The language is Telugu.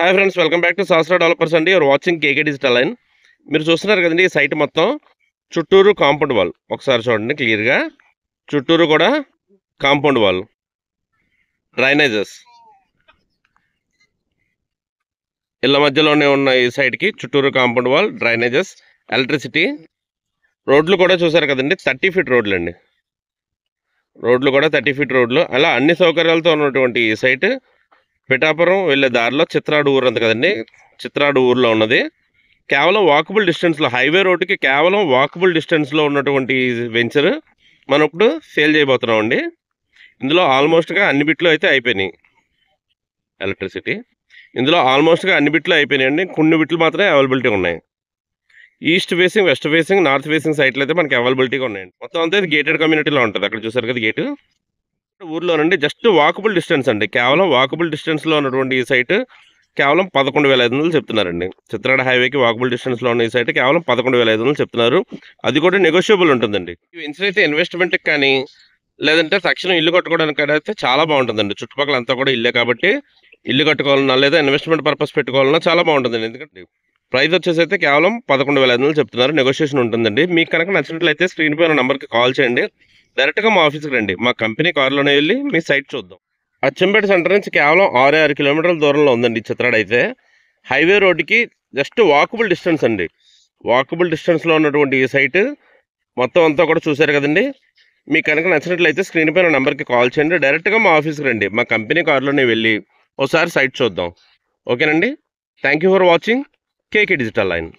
Hi friends, welcome back to Sahasra developers అండి. You are watching KK digital line. మీరు చూస్తున్నారు కదండి, ఈ సైట్ మొత్తం చుట్టూరు కాంపౌండ్ వాల్. ఒకసారి చూడండి క్లియర్గా. చుట్టూరు కూడా కాంపౌండ్ వాల్, డ్రైనేజెస్ ఇళ్ళ మధ్యలోనే ఉన్న ఈ సైట్కి చుట్టూరు కాంపౌండ్ వాల్, డ్రైనేజెస్, ఎలక్ట్రిసిటీ, రోడ్లు కూడా చూసారు కదండి. 30 ఫీట్ రోడ్లు అండి. రోడ్లు కూడా 30 ఫీట్ రోడ్లు. అలా అన్ని సౌకర్యాలతో ఉన్నటువంటి ఈ సైట్ పిఠాపురం వెళ్ళే దారిలో చిత్రాడు ఊరు ఉంది కదండి. చిత్రాడు ఊర్లో ఉన్నది. కేవలం వాకబుల్ డిస్టెన్స్లో, హైవే రోడ్డుకి కేవలం వాకబుల్ డిస్టెన్స్లో ఉన్నటువంటి వెంచర్ మనం ఇప్పుడు సేల్ చేయబోతున్నాం అండి. ఇందులో ఆల్మోస్ట్గా అన్ని బిట్లు అయితే అయిపోయినాయి. ఎలక్ట్రిసిటీ ఇందులో ఆల్మోస్ట్గా అన్ని బిట్లు అయిపోయినాయండి. కొన్ని బిట్లు మాత్రమే అవైలబిలిటీ ఉన్నాయి. East facing, west facing, north facing సైట్లు అయితే మనకి అవైలబిలిటీగా ఉన్నాయండి. మొత్తం అంతా ఇది గేటెడ్ కమ్యూనిటీలో ఉంటుంది. అక్కడ చూసారు కదా గేటు. ఊర్లోనండి జస్ట్ వాకబుల్ డిస్టెన్స్ అండి. కేవలం వాకబుల్ డిస్టెన్స్లో ఉన్నటువంటి ఈ సైట్ కేవలం 11,500 చెప్తున్నారండి. చిత్రాడ హైవేకి వాకబుల్ డిస్టెన్స్లో ఉన్న ఈ సైట్ కేవలం 11,500 చెప్తున్నారు. అది కూడా నెగోషియబుల్ ఉంటుందండి. ఈ వెంచర్ అయితే ఇన్వెస్ట్మెంట్కి కానీ లేదంటే తక్షణం ఇల్లు కట్టుకోవడానికి అయితే చాలా బాగుంటుందండి. చుట్టుపక్కల అంతా కూడా ఇల్లే కాబట్టి ఇల్లు కట్టుకోవాలన్నా లేదా ఇన్వెస్ట్మెంట్ పర్పస్ పెట్టుకోవాలన్నా చాలా బాగుంటుందండి. ఎందుకంటే ప్రైస్ వచ్చేసి అయితే కేవలం 11,500 చెప్తున్నారు. నెగోషియేషన్ ఉంటుందండి. మీకు కనుక నచ్చినట్లయితే స్క్రీన్ పై ఉన్న నెంబర్కి కాల్ చేయండి. డైరెక్ట్గా మా ఆఫీస్కి రండి. మా కంపెనీ కారులోనే వెళ్ళి మీ సైట్ చూద్దాం. అచ్చంపేట సెంటర్ నుంచి కేవలం 6 కిలోమీటర్ల దూరంలో ఉందండి చిత్రాడ అయితే. హైవే రోడ్డుకి జస్ట్ వాకబుల్ డిస్టెన్స్ అండి. వాకబుల్ డిస్టెన్స్లో ఉన్నటువంటి ఈ సైట్ మొత్తం అంతా కూడా చూశారు కదండి. మీకు కనుక నచ్చినట్లయితే స్క్రీన్ పైన నెంబర్కి కాల్ చేయండి. డైరెక్ట్గా మా ఆఫీస్కి రండి. మా కంపెనీ కారులోనే వెళ్ళి ఒకసారి సైట్ చూద్దాం. ఓకేనండి. Thank you for watching KK digital line.